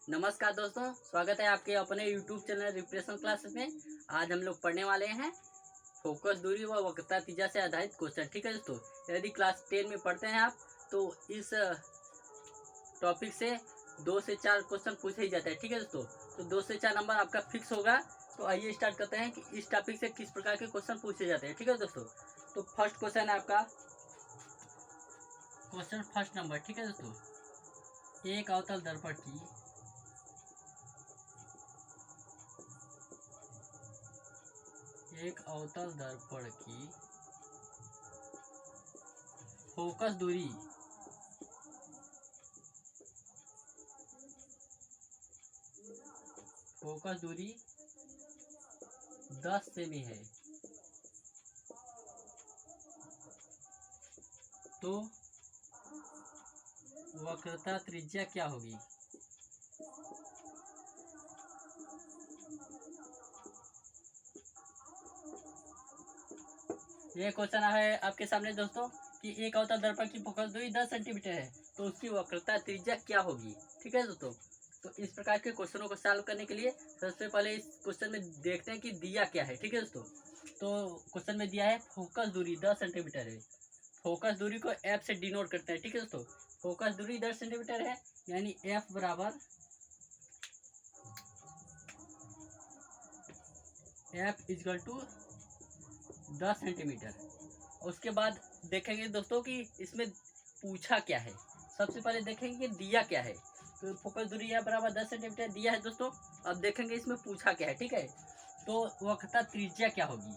नमस्कार दोस्तों, स्वागत है आपके अपने YouTube चैनल रिप्रेशन क्लासेस में। आज हम लोग पढ़ने वाले हैं फोकस दूरी व वक्रता त्रिज्या से आधारित क्वेश्चन। ठीक है दोस्तों, यदि क्लास 10 में पढ़ते हैं आप तो इस टॉपिक से 2 से 4 क्वेश्चन पूछे ही जाते हैं। ठीक है दोस्तों, तो 2 से 4 नंबर आपका फिक्स होगा। तो आइए स्टार्ट करते हैं कि इस टॉपिक से किस प्रकार के क्वेश्चन पूछे जाते हैं। ठीक है दोस्तों, तो फर्स्ट क्वेश्चन है आपका क्वेश्चन फर्स्ट नंबर। ठीक है दोस्तों, एक अवतल दर्पण की फोकस दूरी फोकस दूरी 10 सेमी है, तो वक्रता त्रिज्या क्या होगी। ये क्वेश्चन है आपके सामने दोस्तों कि एक अवतल दर्पण की फोकस दूरी 10 सेंटीमीटर है, तो उसकी वक्रता त्रिज्या क्या होगी। ठीक है दोस्तों, तो इस प्रकार के क्वेश्चनों को सॉल्व करने के लिए सबसे पहले इस क्वेश्चन में देखते हैं कि दिया क्या है। ठीक है दोस्तों, तो क्वेश्चन में दिया है फोकस दूरी 10 सेंटीमीटर है। फोकस दूरी को एफ से डिनोट करते हैं। ठीक है दोस्तों, फोकस दूरी 10 सेंटीमीटर है, यानी एफ बराबर एफ इजकल टू 10 सेंटीमीटर। उसके बाद देखेंगे दोस्तों कि इसमें पूछा क्या है। सबसे पहले देखेंगे कि दिया क्या है। तो फोकस दूरी है बराबर 10 सेंटीमीटर दिया है दोस्तों। अब देखेंगे इसमें पूछा क्या है। ठीक है, तो वक्रता त्रिज्या क्या होगी।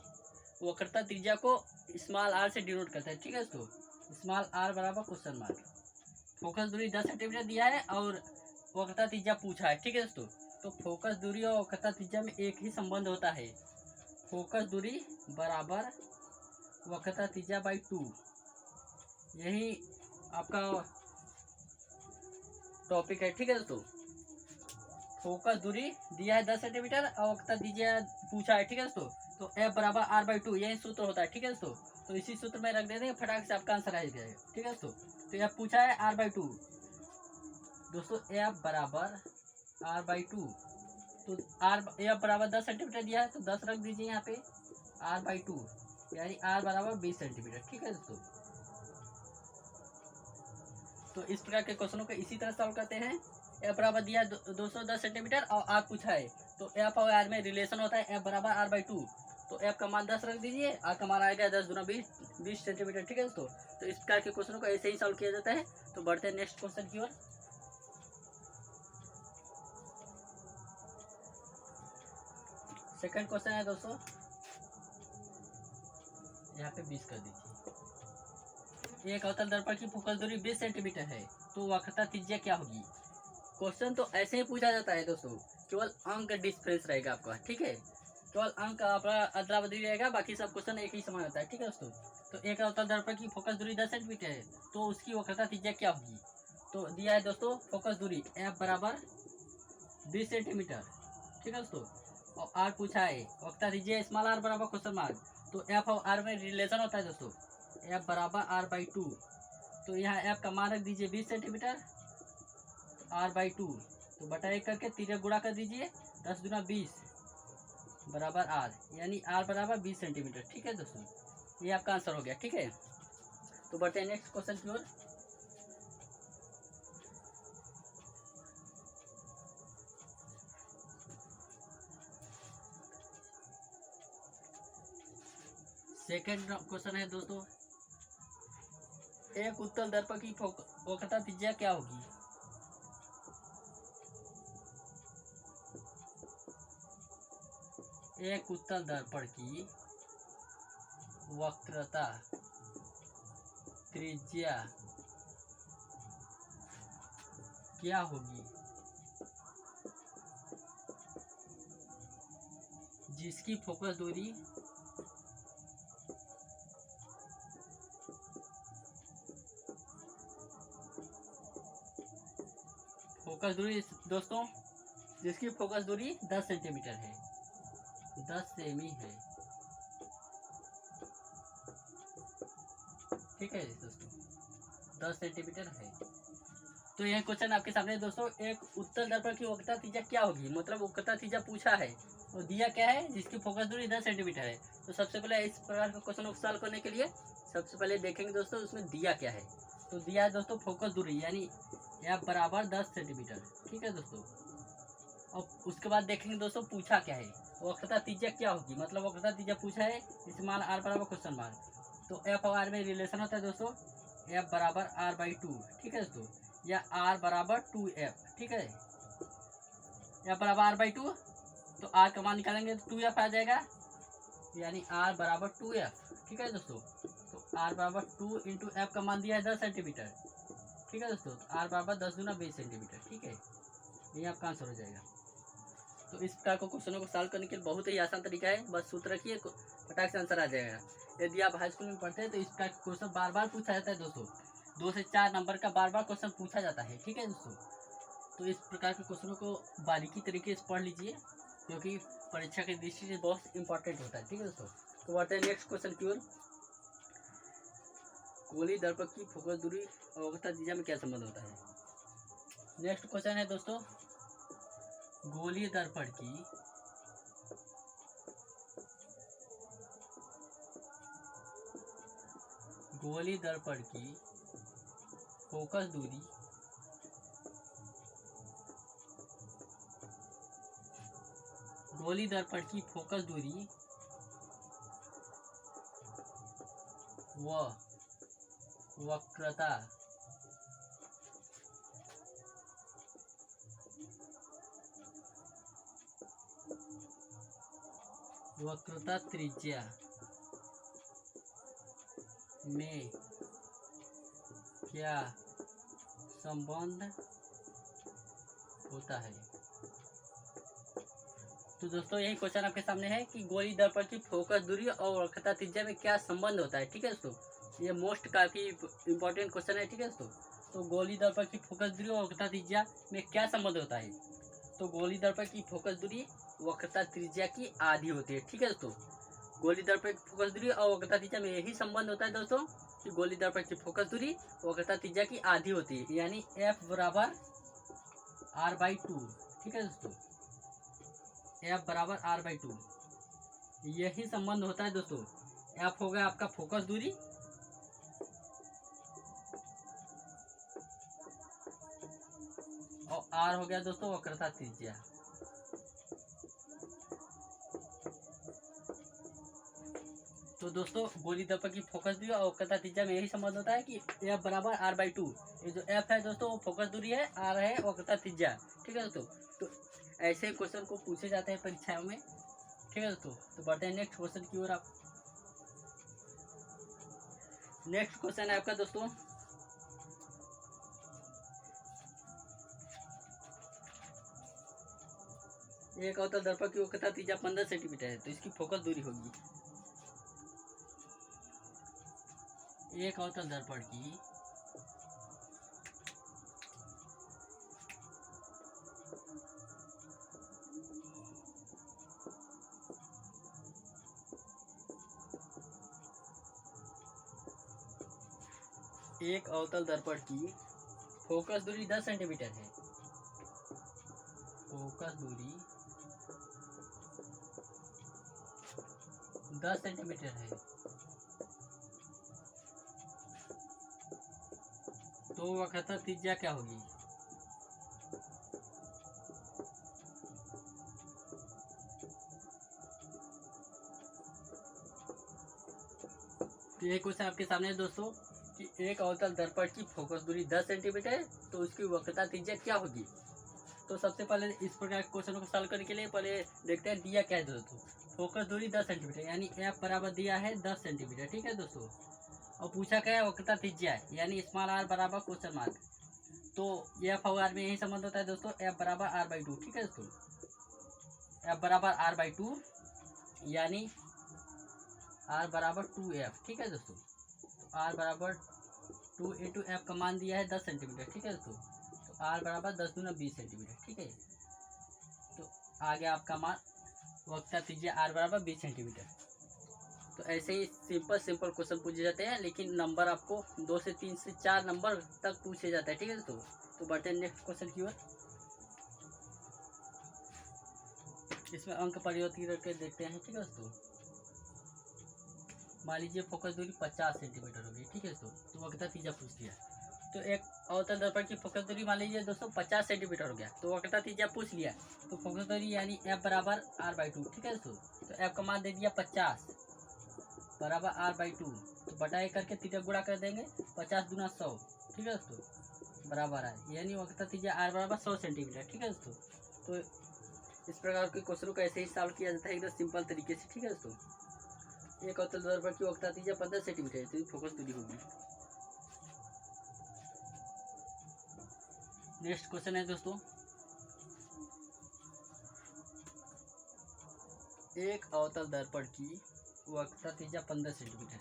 वक्रता त्रिज्या को स्मॉल आर से डिनोट करते हैं। ठीक है दोस्तों, स्मॉल आर बराबर क्वेश्चन मार्क। फोकस दूरी 10 सेंटीमीटर दिया है और वक्रता त्रिज्या पूछा है। ठीक है दोस्तों, तो फोकस दूरी और वक्रता त्रिज्या में एक ही संबंध होता है, फोकस दूरी बराबर वक्रता त्रिज्या बाई 2। यही आपका टॉपिक है। ठीक है दोस्तों, फोकस दूरी दिया है 10 सेंटीमीटर और वक्रता त्रिज्या पूछा है। ठीक है दोस्तों, तो एफ बराबर आर बाई 2 यही सूत्र होता है। ठीक है दोस्तों, तो इसी सूत्र में रख देते हैं, फटाक से आपका आंसर आ जाएगा। ठीक है दोस्तों, तो एफ पूछा है आर बाई 2 दोस्तों, एफ बराबर आर बाई 2। तो आर एफ बराबर 10 सेंटीमीटर दिया है, तो 10 रख दीजिए यहाँ पे, आर बाई 2 यानी आर बराबर 20 सेंटीमीटर। ठीक है दोस्तों, तो इस प्रकार के क्वेश्चनों को इसी तरह सॉल्व करते हैं। एफ बराबर दिया 210 सेंटीमीटर और आर पूछा है, तो एफ और आर में रिलेशन होता है एफ बराबर आर बाई 2। तो एफ का मान 10 रख दीजिए, आर का मान आएगा 10 गुना 20 सेंटीमीटर। ठीक है दोस्तों, तो इस प्रकार के क्वेश्चनों को ऐसे ही सॉल्व किया जाता है। तो बढ़ते हैं नेक्स्ट क्वेश्चन की ओर। सेकंड क्वेश्चन है दोस्तों, यहाँ पे 20 कर दीजिए। एक अवतल दर्पण की फोकस दूरी 20 सेंटीमीटर है, तो वक्रता त्रिज्या क्या होगी। क्वेश्चन तो ऐसे ही पूछा जाता है दोस्तों, केवल अंक डिफरेंस रहेगा आपका। ठीक है, केवल अंक आपका अदला बदली रहेगा, बाकी सब क्वेश्चन एक ही समान होता है। ठीक है दोस्तों, तो एक अवतल दर्पण की फोकस दूरी 10 सेंटीमीटर है, तो उसकी वक्रता त्रिज्या क्या होगी। तो दिया है दोस्तों फोकस दूरी एफ बराबर 20 सेंटीमीटर। ठीक है दोस्तों, और आर पूछा है, वक्रता त्रिज्या स्मॉल आर बराबर क्वेश्चन मार्क। तो एफ और आर में रिलेशन होता है दोस्तों, एफ बराबर आर बाई 2। तो यहाँ एफ का मान रख दीजिए 20 सेंटीमीटर, आर बाई 2, तो बटा 1 करके तिरक गुणा कर दीजिए, 10 गुना 20 बराबर आर, यानी आर बराबर 20 सेंटीमीटर। ठीक है दोस्तों, ये आपका आंसर हो गया। ठीक है, तो बढ़ते हैं नेक्स्ट क्वेश्चन की ओर। सेकंड क्वेश्चन है दोस्तों, एक उत्तल दर्पण की वक्रता त्रिज्या क्या होगी। एक उत्तल दर्पण की वक्रता त्रिज्या क्या होगी, जिसकी फोकस दूरी दोस्तों जिसकी फोकस दूरी 10 सेंटीमीटर है, 10 सेमी है। ठीक है दोस्तों, 10 सेंटीमीटर है। तो यह क्वेश्चन आपके सामने है दोस्तों। एक उत्तल दर्पण की वक्रता त्रिज्या क्या होगी, मतलब वक्रता त्रिज्या पूछा है और दिया क्या है, जिसकी फोकस दूरी 10 सेंटीमीटर है। तो सबसे पहले इस प्रकार का क्वेश्चन को सॉल्व करने के लिए सबसे पहले देखेंगे दोस्तों उसमें दिया क्या है। तो दिया है दोस्तों फोकस दूरी यानी f बराबर 10 सेंटीमीटर, ठीक है दोस्तों। और उसके बाद देखेंगे दोस्तों पूछा क्या है, वक्रता त्रिज्या क्या होगी, मतलब वक्रता त्रिज्या पूछा है, स्मॉल r बराबर क्वेश्चन मार्क। तो f और r में रिलेशन होता है दोस्तों, f बराबर r/2, ठीक है दोस्तों, या r बराबर 2f, ठीक है। f बराबर r/2, तो r का मान निकालेंगे तो 2f आ जाएगा, यानी r बराबर 2f, ठीक है दोस्तों। तो r बराबर 2 इंटू एफ का मान दिया है 10 सेंटीमीटर, ठीक है दोस्तों। तो r बराबर 10 दूना 20 सेंटीमीटर, ठीक है। ये आपका आंसर हो जाएगा। तो इस प्रकार को क्वेश्चनों को सॉल्व करने के लिए बहुत ही आसान तरीका है, बस सूत्र रखिए, फटाक से आंसर आ जाएगा। यदि आप हाई स्कूल में पढ़ते हैं तो इस प्रकार क्वेश्चन बार बार पूछा जाता है दोस्तों, 2 से 4 नंबर का बार बार क्वेश्चन पूछा जाता है, ठीक है दोस्तों। तो इस प्रकार के क्वेश्चनों को बारीकी तरीके से पढ़ लीजिए, क्योंकि परीक्षा की दृष्टि से बहुत इंपॉर्टेंट होता है, ठीक है दोस्तों। तो बढ़ते हैं नेक्स्ट क्वेश्चन की ओर। गोली दर्पण की फोकस दूरी और वक्रता त्रिज्या में क्या संबंध होता है। नेक्स्ट क्वेश्चन है दोस्तों, गोलीय दर्पण की फोकस दूरी व वक्रता त्रिज्या में क्या संबंध होता है। तो दोस्तों यही क्वेश्चन आपके सामने है कि गोली दर्पण की फोकस दूरी और वक्रता त्रिज्या में क्या संबंध होता है, ठीक है दोस्तों। ये मोस्ट काफी इंपॉर्टेंट क्वेश्चन है, ठीक है दोस्तों। तो गोली दर्पण की फोकस दूरी और वक्रता त्रिज्या में क्या संबंध होता है। तो गोली दर्पण की फोकस दूरी वक्रता त्रिज्या की आधी होती है, ठीक है दोस्तों। गोली दर्पण की फोकस दूरी और वक्रता त्रिज्या में यही संबंध होता है दोस्तों कि गोली दर्पण की फोकस दूरी वक्रता त्रिज्या की आधी होती है, यानी f बराबर r/2, ठीक है दोस्तों। f बराबर r/2 यही संबंध होता है दोस्तों। f हो गया आपका फोकस दूरी और r हो गया दोस्तों वक्रता त्रिज्या। तो दोस्तों गोली दर्पण की फोकस दूरी और वक्रता त्रिज्या में यही संबंध होता है कि f बराबर r/2। ये जो f है दोस्तों वो फोकस दूरी है, r है वक्रता त्रिज्या, ठीक है दोस्तों। तो ऐसे क्वेश्चन को पूछे जाते हैं परीक्षाओं में, ठीक है दोस्तों। तो बढ़ते हैं नेक्स्ट क्वेश्चन की ओर। आप नेक्स्ट क्वेश्चन है आपका दोस्तों, एक अवतल दर्पण की वक्रता त्रिज्या 15 सेंटीमीटर है, तो इसकी फोकस दूरी होगी। एक अवतल दर्पण की एक अवतल दर्पण की फोकस दूरी 10 सेंटीमीटर है। फोकस दूरी 10 सेंटीमीटर है, तो वक्रता त्रिज्या क्या होगी। तो ये क्वेश्चन आपके सामने है दोस्तों कि एक अवतल दर्पण की फोकस दूरी 10 सेंटीमीटर है, तो उसकी वक्रता त्रिज्या क्या होगी। तो सबसे पहले इस प्रकार के क्वेश्चन को सॉल्व करने के लिए पहले देखते हैं दिया क्या है दोस्तों। फोकस दूरी 10 सेंटीमीटर यानी f बराबर दिया है 10 सेंटीमीटर, ठीक है दोस्तों। और पूछा क्या है वक्रता त्रिज्या यानी स्मॉल r बराबर क्वेश्चन मार्क। तो f और r में यही संबंध होता है दोस्तों, f बराबर r/2, ठीक है दोस्तों। f बराबर r/2 यानी r बराबर 2f, ठीक है दोस्तों। तो r बराबर 2 इंटू एफ का मान दिया है 10 सेंटीमीटर, ठीक है दोस्तों। तो r बराबर 10 दूना 20 सेंटीमीटर, ठीक है। तो आ गया आपका मान वक्रता त्रिज्या r बराबर 20 सेंटीमीटर। तो ऐसे ही सिंपल क्वेश्चन पूछे जाते हैं, लेकिन नंबर आपको 2 से 3 से 4 नंबर तक पूछे जाता है। ठीक है दोस्तों, तो बढ़ते हैं नेक्स्ट क्वेश्चन की ओर। इसमें अंक परिवर्तित करके देखते हैं। ठीक है दोस्तों, मान लीजिए फोकस दूरी 50 सेंटीमीटर होगी। ठीक है दोस्तों, तो वक्रता त्रिज्या पूछ लिया। तो एक अवतल दर्पण की फोकस दूरी मान लीजिए दोस्तों 50 सेंटीमीटर हो गया, तो वक्रता त्रिज्या पूछ लिया। तो फोकस दूरी यानी f बराबर r/2। ठीक है दोस्तों, तो f का मान दे दिया 50 बराबर r/2, तो बटाई करके त्रिज्या गुणा कर देंगे, 50 दूना 100। ठीक है दोस्तों, बराबर है यानी वक्रता त्रिज्या r बराबर 100 सेंटीमीटर। ठीक है दोस्तों, तो इस प्रकार के क्वेश्चनों को ऐसे ही सॉल्व किया जाता है एकदम सिंपल तरीके से। ठीक है दोस्तों, एक अवतल दर्पण की वक्रता त्रिज्या 15 सेंटीमीटर है, तो फोकस दूरी होगी। नेक्स्ट क्वेश्चन है दोस्तों, एक अवतल दर्पण की वक्रता त्रिज्या 15 सेंटीमीटर है।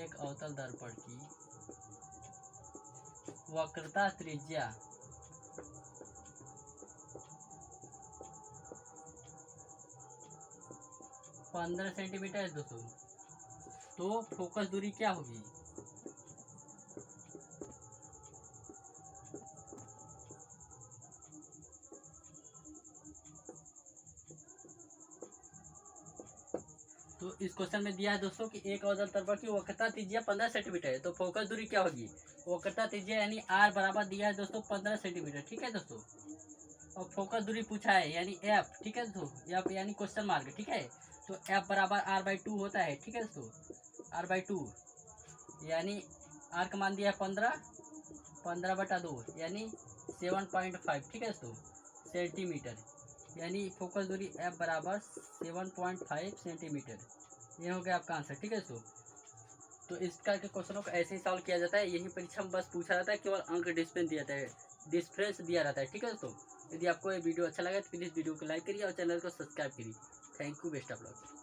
एक अवतल दर्पण की वक्रता त्रिज्या 15 सेंटीमीटर है दोस्तों, तो फोकस दूरी क्या होगी? तो इस क्वेश्चन में दिया है दोस्तों कि एक अवतल दर्पण की वक्रता त्रिज्या 15 सेंटीमीटर है, तो फोकस दूरी क्या होगी? वक्रता त्रिज्या यानी r बराबर दिया है दोस्तों 15 सेंटीमीटर। ठीक है दोस्तों, और फोकस दूरी पूछा है यानी f। ठीक है दोस्तों, f यानी क्वेश्चन मार्क। ठीक है, तो f बराबर r/2 होता है। ठीक है दोस्तों, r/2 यानी r का मान दिया है 15/2 यानी 7.5। ठीक है दोस्तों, सेंटीमीटर, यानी फोकस दूरी f बराबर 7.5 सेंटीमीटर। ये हो गया आपका आंसर। ठीक है दोस्तों, तो इस प्रकार के क्वेश्चनों को ऐसे ही सॉल्व किया जाता है। यही परीक्षा में बस पूछा जाता है, केवल अंक डिफरेंस दिया जाता है, डिफरेंस दिया रहता है। ठीक है दोस्तों, यदि आपको ये वीडियो अच्छा लगा तो प्लीज़ वीडियो को लाइक करिए और चैनल को सब्सक्राइब करिए। Thank you, best of luck.